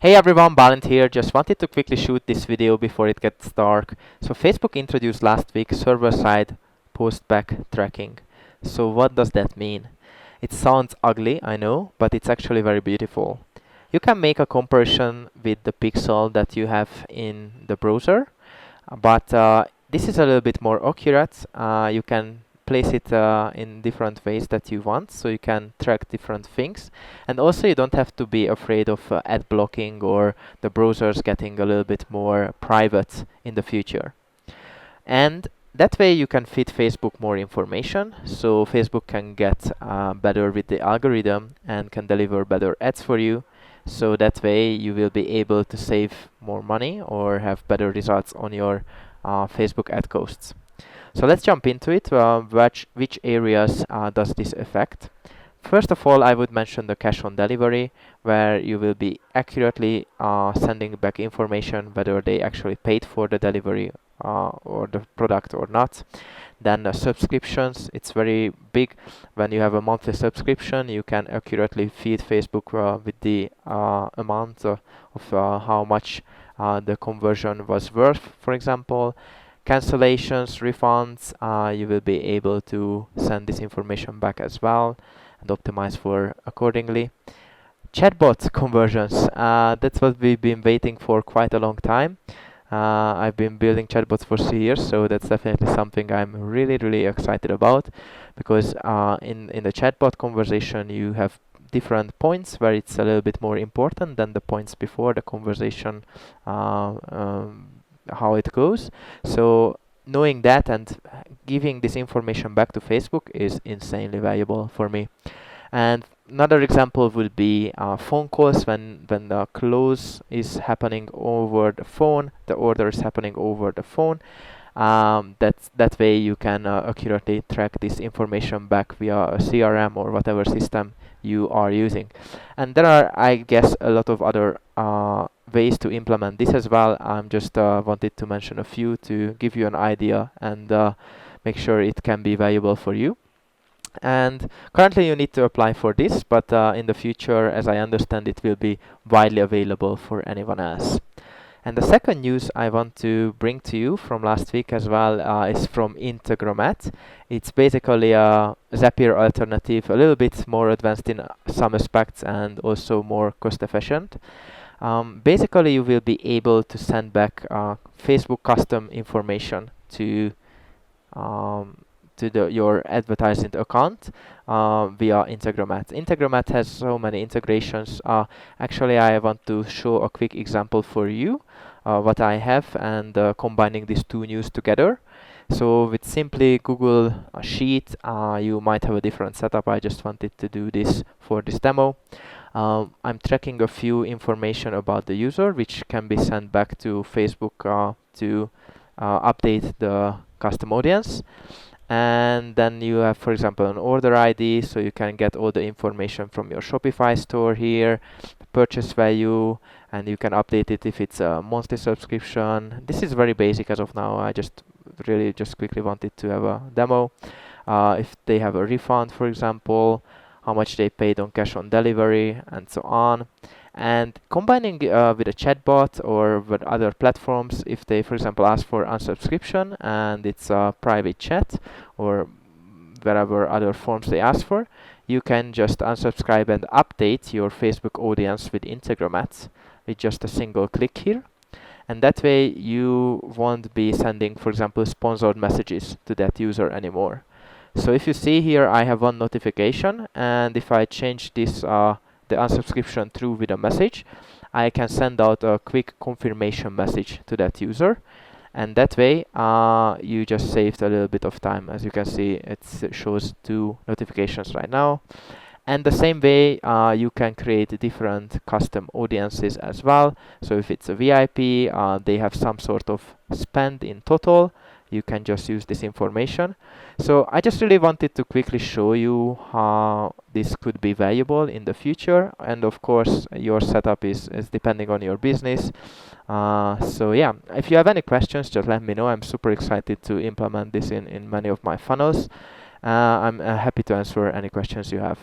Hey everyone, Balint here. Just wanted to quickly shoot this video before it gets dark. So Facebook introduced last week server-side postback tracking. So what does that mean? It sounds ugly, I know, but it's actually very beautiful. You can make a comparison with the pixel that you have in the browser, but this is a little bit more accurate. You can place it in different ways that you want, so you can track different things. And also you don't have to be afraid of ad blocking or the browsers getting a little bit more private in the future. And that way you can feed Facebook more information, so Facebook can get better with the algorithm and can deliver better ads for you. So that way you will be able to save more money or have better results on your Facebook ad costs. So let's jump into it. Which areas does this affect? First of all, I would mention the cash on delivery, where you will be accurately sending back information whether they actually paid for the delivery or the product or not. Then subscriptions, it's very big. When you have a monthly subscription, you can accurately feed Facebook with the amount of how much the conversion was worth, for example. Cancellations, refunds, you will be able to send this information back as well and optimize for accordingly. Chatbot conversions, that's what we've been waiting for quite a long time. I've been building chatbots for 3 years, so that's definitely something I'm really excited about, because in the chatbot conversation you have different points where it's a little bit more important than the points before the conversation, how it goes. So knowing that and giving this information back to Facebook is insanely valuable for me. And another example would be phone calls. When the close is happening over the phone, the order is happening over the phone. That way you can accurately track this information back via a CRM or whatever system you are using. And there are, I guess, a lot of other ways to implement this as well. I'm just wanted to mention a few to give you an idea and make sure it can be valuable for you. And currently you need to apply for this, but in the future, as I understand, it will be widely available for anyone else. And the second news I want to bring to you from last week as well is from Integromat. It's basically a Zapier alternative, a little bit more advanced in some aspects and also more cost efficient. Basically, you will be able to send back Facebook custom information to your advertising account via Integromat. Integromat has so many integrations. Actually, I want to show a quick example for you what I have, and combining these two news together. So with simply Google Sheet, you might have a different setup. I just wanted to do this for this demo. I'm tracking a few information about the user, which can be sent back to Facebook to update the custom audience. And then you have, for example, an order ID, so you can get all the information from your Shopify store here, purchase value, and you can update it if it's a monthly subscription. This is very basic as of now. I just quickly wanted to have a demo. If they have a refund, for example, how much they paid on cash on delivery, and so on. And combining with a chatbot or with other platforms, if they, for example, ask for unsubscription and it's a private chat or wherever other forms they ask for, you can just unsubscribe and update your Facebook audience with Integromat with just a single click here. And that way you won't be sending, for example, sponsored messages to that user anymore. So if you see here, I have one notification, and if I change this the unsubscription through with a message, I can send out a quick confirmation message to that user, and that way you just saved a little bit of time. As you can see, it shows 2 notifications right now. And the same way you can create different custom audiences as well. So if it's a VIP, they have some sort of spend in total, you can just use this information. So I just really wanted to quickly show you how this could be valuable in the future. And of course, your setup is depending on your business. So yeah, if you have any questions, just let me know. I'm super excited to implement this in many of my funnels. I'm happy to answer any questions you have.